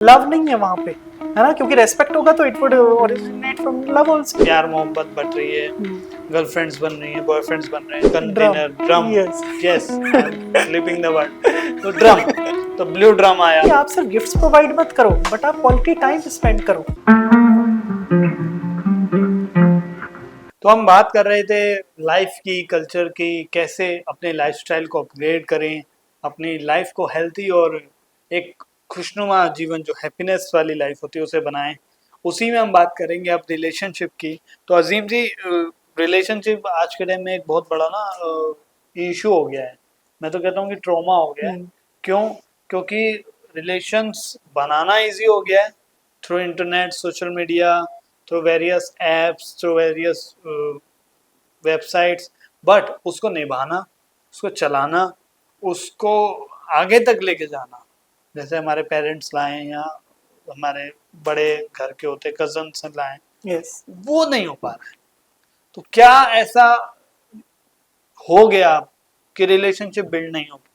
Love नहीं है वहां पे, है ना, क्योंकि रेस्पेक्ट होगा तो it would originate from love also. प्यार मोहब्बत बढ़ रही है, गर्लफ्रेंड्स बन रही हैं, बॉयफ्रेंड्स बन रहे हैं, drum, container drum, yes. Yes I am sleeping the word, तो ड्रम, तो ब्लू ड्रम आया। आप सिर्फ गिफ्ट्स प्रोवाइड मत करो, बट आप क्वालिटी टाइम स्पेंड करो। तो हम बात कर रहे थे लाइफ की, कल्चर की, कैसे अपने लाइफस्टाइल को अपग्रेड करें, अपनी लाइफ को हेल्थी और एक खुशनुमा जीवन जो हैप्पीनेस वाली लाइफ होती है उसे बनाएं। उसी में हम बात करेंगे अब रिलेशनशिप की। तो अजीम जी, रिलेशनशिप आज के टाइम में एक बहुत बड़ा ना इशू हो गया है। मैं तो कहता हूँ कि ट्रॉमा हो गया है। क्यों? क्योंकि रिलेशंस बनाना इजी हो गया है through internet, social media, through various apps, through various websites, but उसको निभाना, उसको चलाना, उसको आगे तक लेके जाना, जैसे हमारे पेरेंट्स लाए या हमारे बड़े घर के होते कजन से लाए, यस, वो नहीं हो पा रहा है। तो क्या ऐसा हो गया कि रिलेशनशिप बिल्ड नहीं हो पा?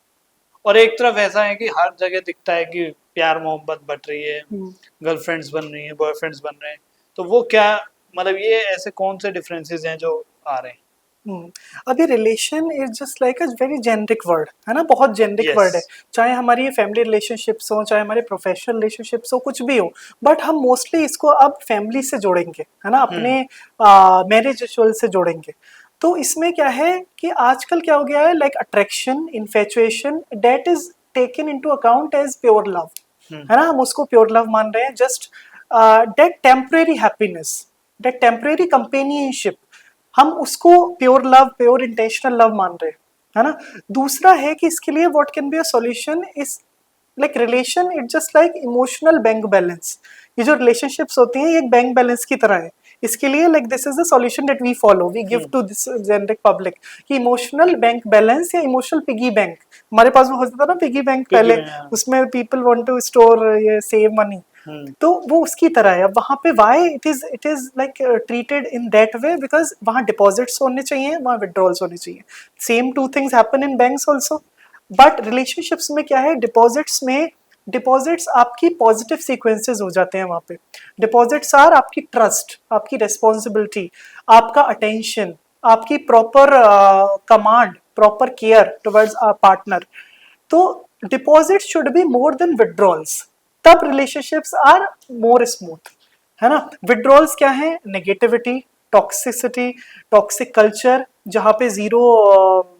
और एक तरफ ऐसा है कि हर जगह दिखता है कि प्यार मोहब्बत बढ़ रही है, गर्लफ्रेंड्स बन रही हैं, बॉयफ्रेंड्स बन रहे हैं, तो वो क्या, मतलब ये ऐसे कौन से डिफरेंसेस हैं जो आ रहे हैं? अभी relation is just like a very generic word, है ना, बहुत जेनरिक यस। वर्ड है। चाहे हमारी फैमिली रिलेशनशिप्स हो, चाहे हमारे प्रोफेशनल रिलेशनशिप्स हो, कुछ भी हो, बट हम मोस्टली इसको अब फैमिली से जोड़ेंगे, है ना, अपने मैरिज रिचुअल से जोड़ेंगे। तो इसमें क्या है कि आजकल क्या हो गया है, like attraction, infatuation, that is taken into account as pure love, है ना, हम उसको प्योर लव मान रहे हैं। Just that temporary happiness, that temporary companionship, हम उसको pure love, pure intentional love मान रहे हैं, है ना। दूसरा है कि इसके लिए what can be a solution is like relation it just like emotional bank balance. ये जो रिलेशनशिप्स होती हैं ये एक बैंक बैलेंस की तरह है। इसके लिए like this is the solution that we follow, we give to this generic public, कि इमोशनल बैंक बैलेंस या इमोशनल पिगी बैंक। हमारे पास वो होता था ना पिगी बैंक पिगी पहले, में, उसमें पीपल वांट टू स्टोर ये सेव मनी, तो वो उसकी तरह है। अब वहां पे why it is like treated in that way, because वहां डिपॉजिट्स होने चाहिए, वहां विड्रॉल्स होने चाहिए। Same two things happen in banks also, but relationships में क्या है, डिपॉजिट्स में, डिपॉजिट्स आपकी पॉजिटिव सीक्वेंसेस हो जाते हैं वहां पे। डिपॉजिट्स आर आपकी ट्रस्ट, आपकी रिस्पॉन्सिबिलिटी, आपका अटेंशन, आपकी proper command, proper care towards a partner. तो deposit should be more than withdrawals, तब रिलेशनशिप्स आर मोर स्मूथ, है ना। विड्रॉल्स क्या है, नेगेटिविटी, टॉक्सिसिटी, टॉक्सिक कल्चर, जहाँ पे जीरो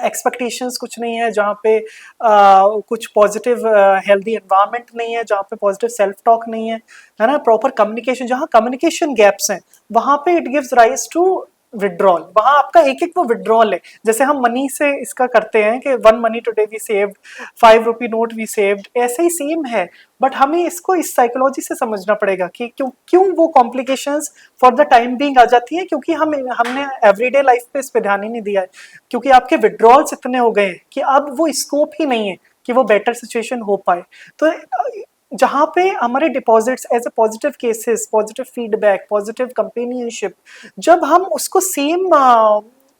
एक्सपेक्टेशंस कुछ नहीं है, जहाँ पे कुछ पॉजिटिव हेल्दी एनवायरनमेंट नहीं है, जहाँ पे पॉजिटिव सेल्फ टॉक नहीं है ना, प्रॉपर कम्युनिकेशन, जहाँ कम्युनिकेशन गैप्स हैं वहाँ पे it gives rise to withdrawal. वहां आपका एक एक वो विड्रॉल है। जैसे हम मनी से इसका करते हैं कि 1 money today we saved, 5 rupee note we saved, ऐसे ही सेम है। बट हमें इसको इस साइकोलॉजी से समझना पड़ेगा कि क्यों क्यों वो complications for the time being आ जाती है, क्योंकि हमने एवरीडे लाइफ पे इस पे ध्यान ही नहीं दिया है। क्योंकि आपके विड्रॉल्स इतने हो गए हैं कि अब वो स्कोप ही नहीं है कि वो बेटर सिचुएशन हो पाए। तो जहाँ पे हमारे deposits as a positive cases, positive feedback, positive companionship, जब हम उसको सेम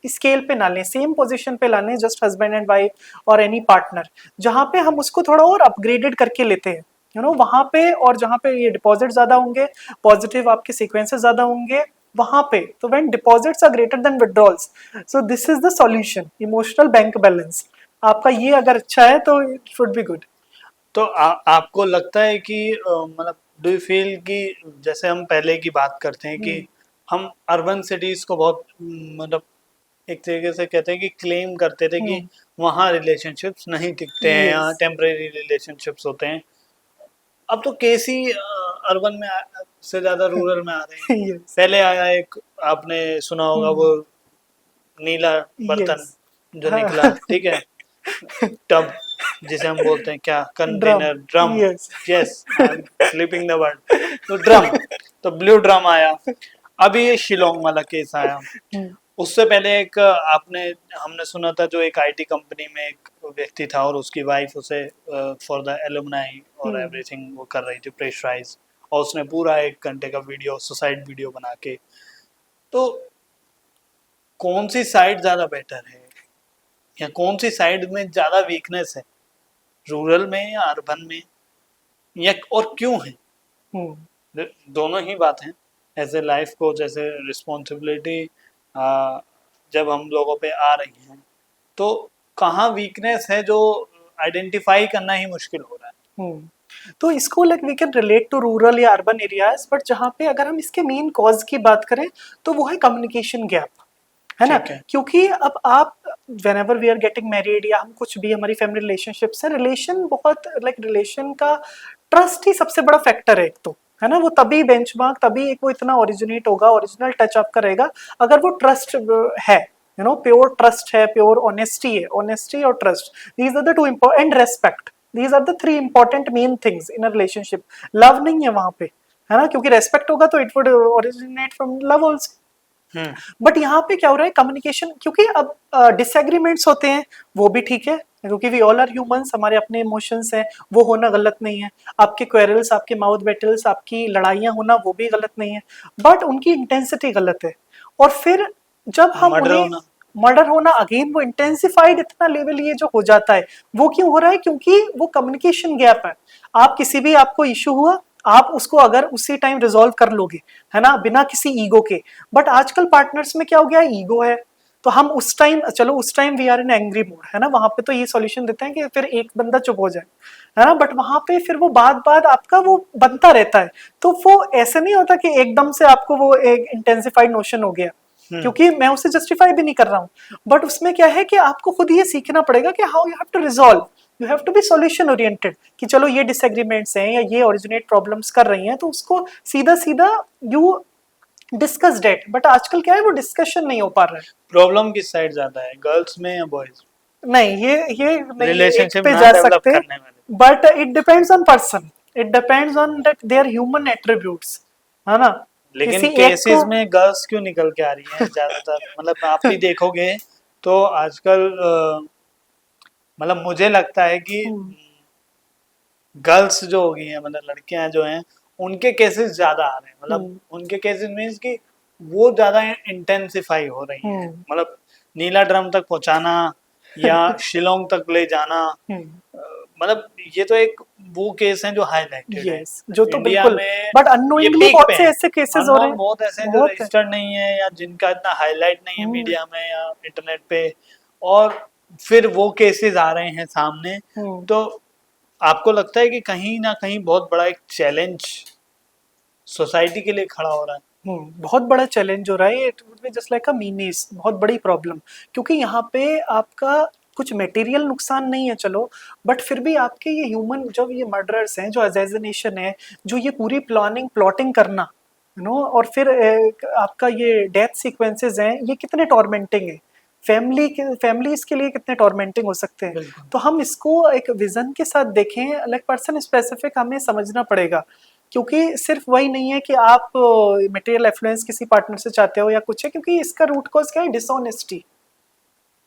स्केल पे ना लें, सेम पोजीशन पे लाने, जस्ट हस्बैंड एंड वाइफ और एनी पार्टनर, जहाँ पे हम उसको थोड़ा और अपग्रेडेड करके लेते हैं, यू नो, वहां पे, और जहाँ पे ये डिपॉजिट ज्यादा होंगे, पॉजिटिव आपके सीक्वेंसेस ज्यादा होंगे वहां पे, तो when deposits are greater than withdrawals, so this is the solution, emotional bank balance. आपका ये अगर अच्छा है तो इट शुड बी गुड। तो आपको लगता है कि मतलब डू यू फील कि जैसे हम पहले की बात करते हैं कि हम अर्बन सिटीज को बहुत मतलब एक तरीके से कहते हैं कि क्लेम करते थे कि वहाँ रिलेशनशिप्स नहीं टिकते हैं, यस, यहाँ टेम्परेरी रिलेशनशिप्स होते हैं। अब तो केसी अर्बन में से ज्यादा रूरल में आ रहे हैं। यस, पहले आया एक, आपने सुना होगा वो नीला बर्तन यस, जो निकला, ठीक है, टब जिसे हम बोलते हैं क्या, drum, container drum, yes, yes I am sleeping the word, तो ड्रम, तो ब्लू ड्रम आया। अभी ये शिलोंग वाला केस आया। उससे पहले एक आपने, हमने सुना था जो एक आईटी कंपनी में एक व्यक्ति था और उसकी वाइफ उसे फॉर द एलुमनाई और एवरीथिंग वो कर रही थी प्रेशराइज, और उसने पूरा 1 घंटे का वीडियो, सुसाइड वीडियो बना के। तो कौन सी साइड ज्यादा बेटर है, या कौन सी साइड में ज्यादा वीकनेस है, रूरल में या अर्बन में? या और क्यों है? हम्म दोनों ही बात है। एज ए लाइफ कोच, ऐसे रिस्पॉन्सिबिलिटी जब हम लोगों पे आ रही है, तो कहाँ वीकनेस है जो आइडेंटिफाई करना ही मुश्किल हो रहा है। तो इसको like we can relate to rural या अर्बन एरियाज, बट जहाँ पे अगर हम इसके मेन कॉज की बात करें तो वो है कम्युनिकेशन गैप, है ना। ठीक है। क्योंकि अब आप whenever we are getting married या हम कुछ भी हमारी फैमिली रिलेशनशिप्स है, रिलेशन बहुत लाइक रिलेशन का ट्रस्ट ही सबसे बड़ा फैक्टर है एक तो, है ना। वो तभी बेंचमार्क, तभी एक वो इतना ओरिजिनेट होगा, ओरिजिनल टच आपका रहेगा अगर वो ट्रस्ट है, यू नो, प्योर ट्रस्ट है, प्योर ऑनेस्टी है, ऑनेस्टी और trust, these are the two and respect, these are the three important main things in a relationship. Love नहीं है वहां पे, है ना, क्योंकि रेस्पेक्ट होगा तो it would originate from love also. Hmm. But यहाँ पे क्या हो रहा है, कम्युनिकेशन, क्योंकि अब डिसएग्रीमेंट्स होते हैं, वो भी ठीक है, क्योंकि वी ऑल आर ह्यूमंस, हमारे अपने इमोशंस हैं, वो होना गलत नहीं है। आपके क्वेरल्स, आपके माउथ बैटल्स, आपकी लड़ाइयाँ होना, वो भी गलत नहीं है, बट उनकी इंटेंसिटी गलत है। और फिर जब हम मर्डर उन्हें होना। मर्डर होना, अगेन वो इंटेंसिफाइड इतना लेवल ये जो हो जाता है, वो क्यों हो रहा है, क्योंकि वो कम्युनिकेशन गैप है। आप किसी भी, आपको इशू हुआ, आप उसको अगर उसी टाइम रिजॉल्व कर लोगे, है ना, बिना किसी ईगो के। बट आजकल पार्टनर्स में क्या हो गया है, ईगो है, तो हम उस टाइम, चलो उस time we are in angry mode, है ना, वहां पे तो ये सॉल्यूशन देते हैं कि फिर एक बंदा चुप हो जाए, है ना, बट वहां पे फिर वो बात आपका वो बनता रहता है। तो वो ऐसे नहीं होता कि एकदम से आपको वो एक इंटेंसिफाइड नोशन हो गया, क्योंकि मैं उसे जस्टिफाई भी नहीं कर रहा हूँ, बट उसमें क्या है कि आपको खुद ये सीखना पड़ेगा कि how you have to resolve, you have to be solution oriented, कि चलो ये डिसएग्रीमेंट्स हैं या ये ओरिजिनेट प्रॉब्लम्स कर रही हैं, तो उसको सीधा सीधा यू डिस्कस डेट। बट आजकल क्या है, वो डिस्कशन नहीं हो पा रहा है। प्रॉब्लम किस साइड ज्यादा है, गर्ल्स में या बॉयज? नहीं, ये नहीं एक रिलेशनशिप पे ना जा डेवलप सकते, करने वाले। But it depends on person, it depends on that their human attributes, है ना। लेकिन किसी एक को केसेस में गर्ल्स क्यों निकल के आ रही हैं ज्यादातर? मतलब आप भी देखोगे तो आजकल मतलब मुझे लगता है कि हम्म, गर्ल्स जो हो गई हैं, मतलब लड़कियां जो हैं, उनके केसेस ज्यादा आ रहे हैं। मतलब हम्म, उनके केसेस मीन्स कि वो ज्यादा इंटेंसिफाई हो रही हैं। हम्म, मतलब नीला ड्रम तक पहुंचाना या शिलोंग तक ले जाना, हम्म, मतलब ये तो एक वो केस हैं जो हाईलाइटेड हैं यस, जो तो इंडिया बिल्कुल, में। बट ये अननोइंगली पीक पे बहुत से हैं। ऐसे केसेस हो रहे अननोन हैं, बहुत ऐसे हैं जो बहुत है। रजिस्टर्ड नहीं है या जिनका इतना हाईलाइट नहीं है हम्म, मीडिया में या इंटरनेट पे, और फिर वो केसेस आ रहे हैं सामने। हम्म, तो आपको लगता है कि कहीं ना कहीं बहुत बड़ा एक चैलेंज सोसाइटी के लिए खड़ा हो रहा है? बहुत बड़ा चैलेंज हो रहा है, it would be just like a menace, बहुत बड़ी प्रॉब्लम। क्योंकि यहाँ पे आपका कुछ मटेरियल नुकसान नहीं है, चलो, बट फिर भी आपके ये ह्यूमन, जो ये मर्डरर्स हैं, जो अजैसिनेशन है, जो ये पूरी प्लानिंग प्लॉटिंग करना, यू नो, और फिर आपका ये डेथ सीक्वेंसेस हैं, ये कितने टॉर्मेंटिंग है, फैमिलीज के लिए कितने टॉर्मेंटिंग हो सकते हैं। बिल्कुल। तो हम इसको एक विजन के साथ देखें, लाइक पर्सन स्पेसिफिक हमें समझना पड़ेगा। क्योंकि सिर्फ वही नहीं है कि आप मटेरियल एफ्लुएंस किसी पार्टनर से चाहते हो या कुछ है, क्योंकि इसका रूट कॉज क्या है, डिसऑनेस्टी,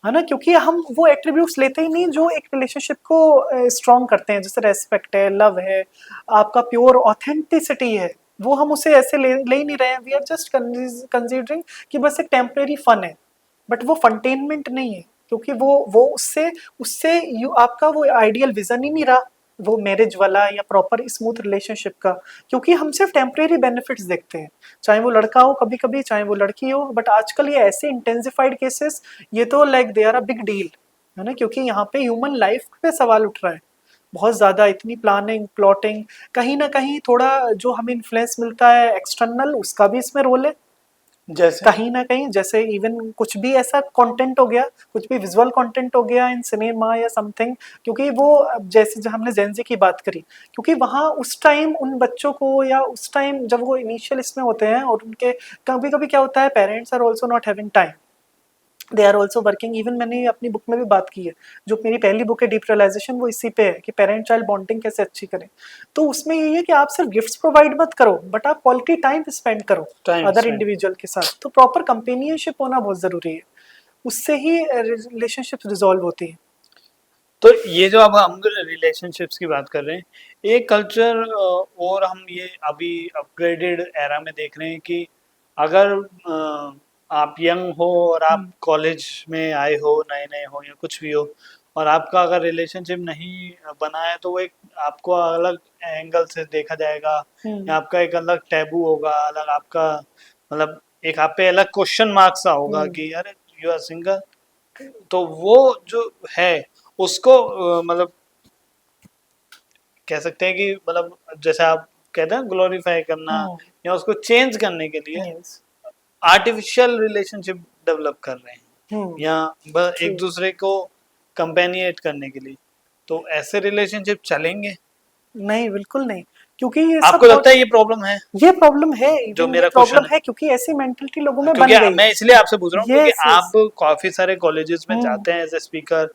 है ना। क्योंकि हम वो एट्रीब्यूट्स लेते ही नहीं जो एक रिलेशनशिप को स्ट्रॉन्ग करते हैं, जैसे रेस्पेक्ट है, लव है, आपका प्योर ऑथेंटिसिटी है, वो हम उसे ऐसे ले ही नहीं रहे हैं। वी आर जस्ट कंसीडरिंग कि बस एक टेम्परेरी फन है, बट वो फंटेनमेंट नहीं है, क्योंकि वो उससे उससे यू आपका वो आइडियल विजन ही नहीं रहा, वो मैरिज वाला या प्रॉपर स्मूथ रिलेशनशिप का। क्योंकि हम सिर्फ टेम्परेरी बेनिफिट्स देखते हैं, चाहे वो लड़का हो कभी कभी, चाहे वो लड़की हो, बट आजकल ये ऐसे इंटेंसिफाइड केसेस, ये तो like they are a big deal, है ना। क्योंकि यहाँ पे ह्यूमन लाइफ पे सवाल उठ रहा है बहुत ज्यादा, इतनी प्लानिंग प्लॉटिंग, कहीं ना कहीं थोड़ा जो हमें इन्फ्लुएंस मिलता है एक्सटर्नल, उसका भी इसमें रोल है जैसे कहीं ना कहीं। जैसे इवन कुछ भी ऐसा कंटेंट हो गया, कुछ भी विजुअल कंटेंट हो गया इन सिनेमा या समथिंग, क्योंकि वो जैसे जो हमने जेंजी की बात करी, क्योंकि वहाँ उस टाइम उन बच्चों को, या उस टाइम जब वो इनिशियल इसमें होते हैं, और उनके कभी कभी क्या होता है, parents are also not having time, they are also working. Even मैंने अपनी बुक में भी बात की है, जो मेरी पहली बुक है डीप रियलाइजेशन, वो इसी पे है कि पेरेंट चाइल्ड बॉन्डिंग कैसे अच्छी करें। तो उसमें यही है कि आप सिर्फ गिफ्ट्स प्रोवाइड मत करो, बट आप क्वालिटी टाइम स्पेंड करो टाइम अदर स्पेंड। इंडिविजुअल के साथ। तो प्रॉपर कंपेनियनशिप होना बहुत जरूरी है, उससे ही रिलेशनशिप रिजॉल्व होती है। तो ये जो अब हम रिलेशनशिप्स की बात कर रहे हैं, एक कल्चर और हम ये अभी अपग्रेडेड एरा में देख रहे हैं कि अगर आप यंग हो और आप हम्म, कॉलेज में आए हो, नए नए हो या कुछ भी हो, और आपका अगर रिलेशनशिप नहीं बना है तो वो एक आपको अलग एंगल से देखा जाएगा, या आपका एक अलग टैबू होगा, अलग आपका मतलब एक आप पे अलग क्वेश्चन मार्क सा होगा कि अरे यू आर सिंगल। तो वो जो है उसको मतलब कह सकते हैं कि मतलब जैसे आप कहते हैं ग्लोरीफाई करना या उसको चेंज करने के लिए यस आर्टिफिशियल रिलेशनशिप डेवलप कर रहे हैं, या बस एक ट्रू दूसरे को कंपेनिएट करने के लिए। तो ऐसे रिलेशनशिप चलेंगे? नहीं बिल्कुल नहीं, क्योंकि ये सब आपको लगता बहुत है ये प्रॉब्लम है? ये प्रॉब्लम है, जो इवन ये मेरा क्वेश्चन प्रॉब्लम है क्योंकि ऐसी मेंटलिटी लोगों है, में क्योंकि बन गई मैं है। इसलिए आपसे पूछ रहा हूँ क्योंकि यस यस आप काफी सारे कॉलेजेस में हम्म जाते हैं एज ए स्पीकर,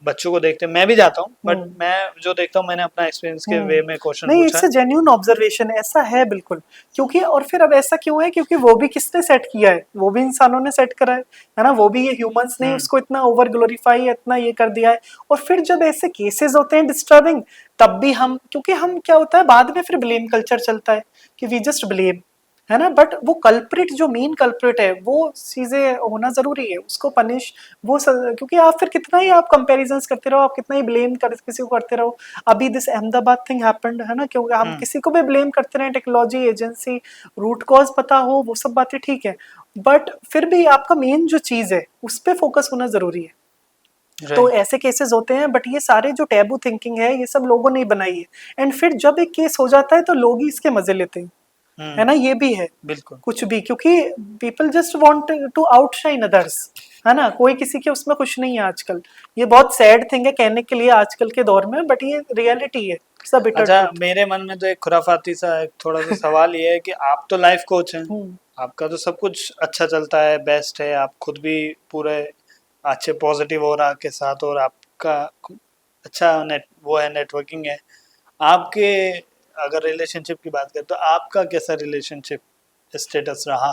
बच्चों को देखते हैं, मैं भी जाता हूँ, बट हम्म मैं जो देखता हूँ मैंने अपना एक्सपीरियंस के वे में क्वेश्चन नहीं, पूछा इट्स है। अ जेन्युइन ऑब्जर्वेशन, ऐसा है बिल्कुल। क्योंकि और फिर अब ऐसा क्यों है, क्योंकि वो भी किसने सेट किया है, वो भी इंसानों ने सेट करा है ना, वो भी ये ह्यूमंस ने हम्म उसको इतना ओवर ग्लोरीफाई इतना ये कर दिया है। और फिर जब ऐसे केसेस होते हैं डिस्टर्बिंग, तब भी हम, क्योंकि हम क्या होता है बाद में फिर ब्लेम कल्चर चलता है कि वी जस्ट ब्लेम, है ना, बट वो कल्प्रिट जो मेन कल्प्रिट है वो चीजें होना जरूरी है, उसको पनिश क्योंकि आप फिर कितना ही आप कंपैरिजंस करते रहो, आप कितना ही ब्लेम कर किसी को करते रहो। अभी दिस अहमदाबाद थिंग हैपेंड, है ना, क्योंकि हम हम्म किसी को भी ब्लेम करते रहे, टेक्नोलॉजी एजेंसी, रूट कॉज पता हो, वो सब बातें ठीक है, बट फिर भी आपका मेन जो चीज है उस पर फोकस होना जरूरी है। तो राइट ऐसे केसेस होते हैं, बट ये सारे जो टैबू थिंकिंग है ये सब लोगों ने ही बनाई है। एंड फिर जब एक केस हो जाता है तो लोग ही इसके मजे लेते हैं, है ना, ये भी है बिल्कुल। कुछ भी, क्योंकि people just want to outshine others, है ना, कोई किसी के उसमें खुश नहीं है आजकल। ये बहुत सैड थिंग है कहने के लिए आजकल के दौर में, बट ये रियलिटी है, इट्स अ बिटर अच्छा, ट्रुथ। मेरे मन में तो एक खुराफाती सा एक थोड़ा सा सवाल ये है कि आप तो लाइफ कोच हैं, हम्म आपका तो सब कुछ अच्छा चलता है, बेस्ट है, आप खुद भी पूरे अच्छे पॉजिटिव और के साथ, और आपका अच्छा नेट वो है, नेटवर्किंग है आपके। अगर रिलेशनशिप की बात करें तो आपका कैसा रिलेशनशिप स्टेटस रहा?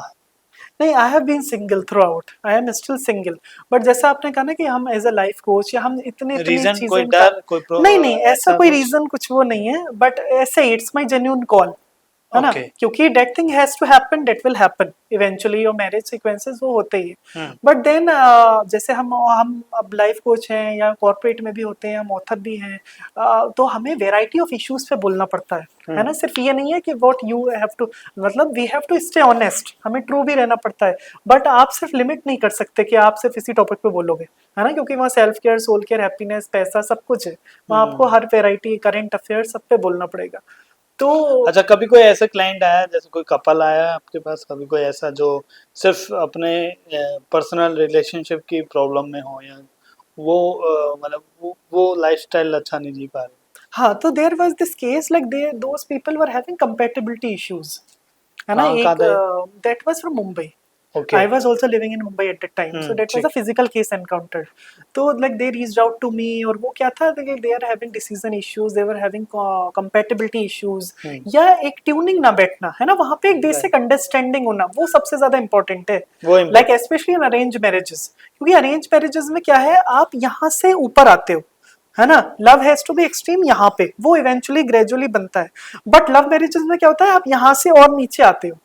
नहीं, I have been single throughout, I am still single. But जैसा आपने कहा ना कि हम एज अ लाइफ कोच या हम इतने इतनी रीजन चीजें कोई डर, कोई नहीं नहीं, ऐसा ऐसा कोई कुछ? रीजन कुछ वो नहीं है, बट ऐसे इट्स माई जेन्यून कॉल, है ना, ओके। क्योंकि that thing has to happen, that will happen eventually, और मैरिज सीक्वेंसेस वो होते ही है। हम्म बट देन जैसे हम अब लाइफ कोच हैं या कॉर्पोरेट में भी होते हैं, हम ऑथर भी हैं, तो हमें वेराइटी ऑफ इश्यूज पे बोलना पड़ता है ना, सिर्फ ये नहीं है कि व्हाट यू हैव टू, मतलब we have to stay honest, हमें ट्रू भी रहना पड़ता है। बट आप सिर्फ लिमिट नहीं कर सकते कि आप सिर्फ इसी टॉपिक पे बोलोगे, है ना, क्योंकि वहाँ self care, soul care, happiness, पैसा सब कुछ है, वहाँ आपको हर वेराइटी, करंट अफेयर सब पे बोलना पड़ेगा। तो अच्छा, कभी कोई ऐसा क्लाइंट आया, जैसे कोई कपल आया आपके पास, कभी कोई ऐसा जो सिर्फ अपने पर्सनल रिलेशनशिप की प्रॉब्लम में हो, या वो मतलब वो लाइफस्टाइल अच्छा नहीं जी पा रहे? हाँ, तो there was this case like they those people were having compatibility issues, है ना, कहाँ एक थे? That was from Mumbai. Okay. I was also living in Mumbai at that time, so that was a ठीक। physical case encountered. तो like they reached out to me, और वो क्या था कि they are having decision issues, they were having compatibility issues, या एक tuning ना बैठना, है ना, वहाँ पे एक बेसिक अंडरस्टैंडिंग होना, वो सबसे ज्यादा इंपॉर्टेंट है। वो like important. Specially in arrange marriages, क्योंकि अरेंज मैरिजेस में क्या है, आप यहाँ से ऊपर आते हो, है ना, love has to be extreme, यहाँ पे वो इवेंचुअली ग्रेजुअली बनता है। बट लव मैरिजेस में क्या होता है, आप यहाँ से और नीचे आते हो,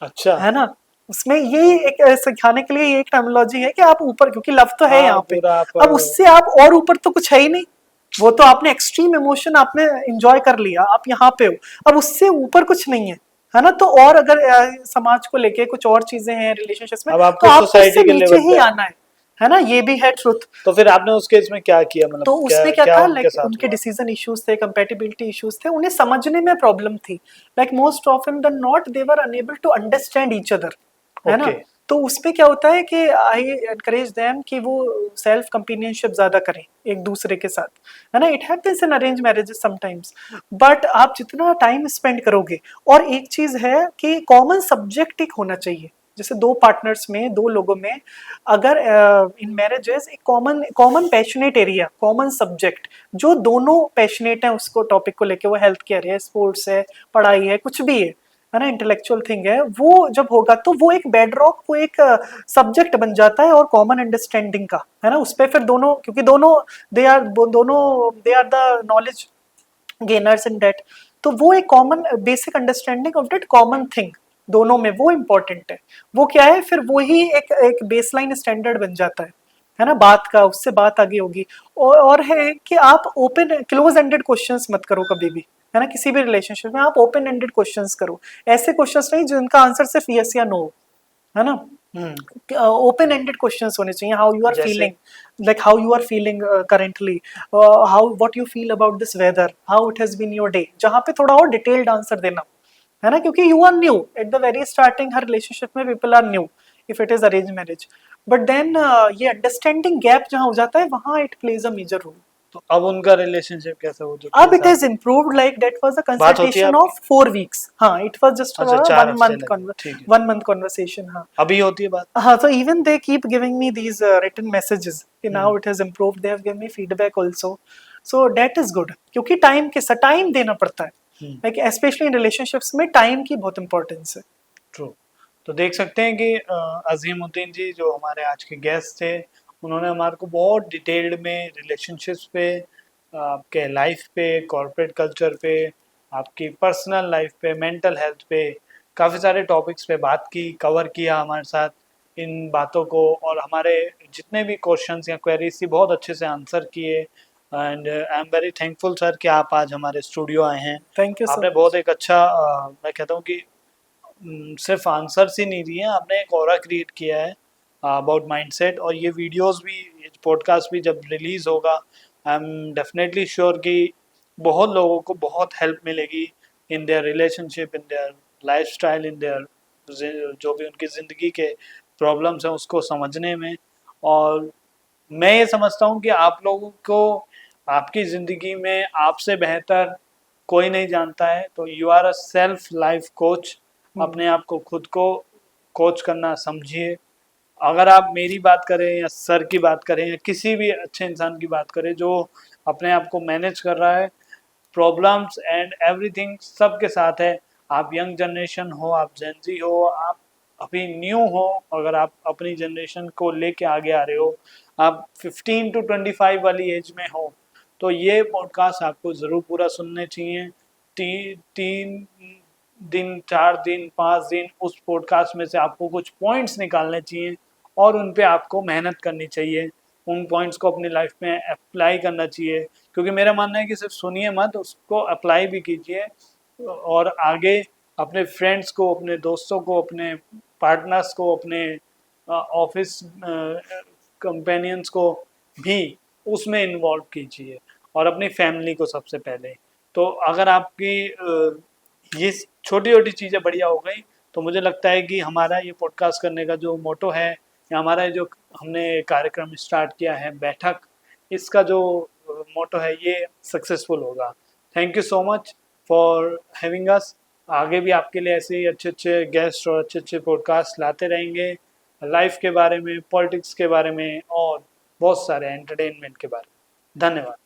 अच्छा। है ना, उसमें यही एक सिखाने के लिए ये एक टर्मिनोलॉजी है कि आप ऊपर, क्योंकि लव तो है हाँ, यहाँ पे, पूरा आप अब उससे आप और ऊपर तो कुछ है ही नहीं, वो तो आपने एक्सट्रीम इमोशन आपने एंजॉय कर लिया, आप यहाँ पे हो, अब उससे ऊपर कुछ नहीं है ना। तो और अगर समाज को लेके कुछ और चीजें हैं रिलेशनशिप्स में, अब तो आपको आपको उससे सोसाइटी के नीचे लेवल ही पे। आना है ना, ये भी है ट्रुथ। तो फिर आपने उस केस में क्या किया, मतलब तो क्या उसमें क्या क्या था, उनके लाइक साथ उनके हुआ? डिसीजन इश्यूज थे, कंपैटिबिलिटी इश्यूज थे, उन्हें समझने में प्रॉब्लम थी, like most often than not they were unable to understand each other, है ना। ओके। तो उसमें क्या होता है कि आई एनकरेज देम कि वो सेल्फ कंपेनियनशिप ज्यादा करें एक दूसरे के साथ, है ना, it happens in arrange marriages sometimes, but आप जितना टाइम स्पेंड करोगे, और एक चीज है कि कॉमन सब्जेक्ट एक होना चाहिए, जैसे दो पार्टनर्स में, दो लोगों में, अगर इन मैरिजेस एक common common passionate area, common subject, जो दोनों पैशनेट हैं उसको टॉपिक को लेके, वो हेल्थ केयर है, स्पोर्ट्स है, पढ़ाई है, कुछ भी है ना, इंटेलेक्चुअल थिंग है, वो जब होगा तो वो एक बेडरॉक, वो एक सब्जेक्ट बन जाता है और कॉमन अंडरस्टैंडिंग का, है ना, उस पर फिर दोनों, क्योंकि they are the knowledge gainers in that, तो वो एक common basic understanding of that common thing दोनों में, वो इंपॉर्टेंट है। वो क्या है, फिर वो ही एक एक बेसलाइन स्टैंडर्ड बन जाता है है ना, बात का, उससे बात आगे होगी। और है कि आप ओपन क्लोज एंडेड क्वेश्चंस मत करो कभी भी, है ना, किसी भी रिलेशनशिप में आप ओपन एंडेड क्वेश्चंस करो, ऐसे क्वेश्चंस नहीं जिनका आंसर सिर्फ यस या नो, है ना। ओपन एंडेड क्वेश्चंस होने चाहिए, हाउ यू आर जैसे feeling, like how you are feeling currently, how what you feel about this weather, how it has been your day, जहाँ पे थोड़ा और डिटेल्ड आंसर देना, है ना, क्योंकि you are new at the very starting, हर रिलेशनशिप में people are new if it is arrange marriage, but then ये अंडरस्टैंडिंग गैप जहाँ हो जाता है वहाँ it plays a major role. तो अब उनका रिलेशनशिप कैसा हो चुका अब है इट साहब? Is improved, like that was a बात होती है consultation आपकी? of 4 weeks, हाँ it was just a अच्छा, 4 one हफ्ते month लगे, ठीक है। 1 month conversation, हाँ। अभी होती है बात? हाँ, so even they keep giving me these written messages कि now hmm. it has improved, they have given me feedback also, so that is good, क्योंकि टाइम देना पड़ता है, like especially in relationships में टाइम की बहुत इंपॉर्टेंस है। True. तो देख सकते हैं कि अजीमुद्दीन जी जो हमारे आज के गेस्ट थे, उन्होंने हमारे को बहुत डिटेल्ड में रिलेशनशिप्स पे, आपके लाइफ पे, कॉर्पोरेट कल्चर पे, आपकी पर्सनल लाइफ पे, मेंटल हेल्थ पे, काफ़ी सारे टॉपिक्स पे बात की, कवर किया हमारे साथ इन बातों को, और हमारे जितने भी क्वेश्चंस या क्वेरीज थी बहुत अच्छे से आंसर किए। And I am very thankful sir कि आप आज हमारे स्टूडियो आए हैं। थैंक यू सो आपने बहुत एक अच्छा मैं कहता हूँ कि सिर्फ आंसर्स ही नहीं दिए, आपने एक ऑरा क्रिएट किया है अबाउट माइंडसेट। और ये वीडियोस भी, पॉडकास्ट भी जब रिलीज होगा, आई एम डेफिनेटली श्योर कि बहुत लोगों को बहुत हेल्प मिलेगी in their relationship, in their lifestyle, in their जो भी उनकी ज़िंदगी के प्रॉब्लम्स हैं उसको समझने में। और मैं ये समझता हूँ कि आप लोगों को आपकी ज़िंदगी में आपसे बेहतर कोई नहीं जानता है, तो you are a self life coach. अपने आप को खुद को कोच करना समझिए। अगर आप मेरी बात करें या सर की बात करें या किसी भी अच्छे इंसान की बात करें जो अपने आप को मैनेज कर रहा है, प्रॉब्लम्स एंड एवरीथिंग सबके साथ है। आप यंग जनरेशन हो, आप जेनजी हो, आप अभी न्यू हो, अगर आप अपनी जनरेशन को लेके आगे आ रहे हो, आप 15 to 25 वाली एज में हो, तो ये पॉडकास्ट आपको ज़रूर पूरा सुनने चाहिए। 3 दिन, 4 दिन, 5 दिन उस पॉडकास्ट में से आपको कुछ पॉइंट्स निकालने चाहिए और उन पे आपको मेहनत करनी चाहिए, उन पॉइंट्स को अपनी लाइफ में अप्लाई करना चाहिए। क्योंकि मेरा मानना है कि सिर्फ सुनिए मत, उसको अप्लाई भी कीजिए और आगे अपने फ्रेंड्स को, अपने दोस्तों को, अपने पार्टनर्स को, अपने ऑफिस कंपेनियंस को भी उसमें इन्वॉल्व कीजिए, और अपनी फैमिली को सबसे पहले। तो अगर आपकी ये छोटी छोटी चीज़ें बढ़िया हो गई, तो मुझे लगता है कि हमारा ये पॉडकास्ट करने का जो मोटो है, या हमारा जो हमने कार्यक्रम स्टार्ट किया है बैठक, इसका जो मोटो है ये सक्सेसफुल होगा। Thank you so much for having us. आगे भी आपके लिए ऐसे ही अच्छे अच्छे गेस्ट और अच्छे अच्छे पॉडकास्ट लाते रहेंगे, लाइफ के बारे में, पॉलिटिक्स के बारे में, और बहुत सारे एंटरटेनमेंट के बारे में। धन्यवाद।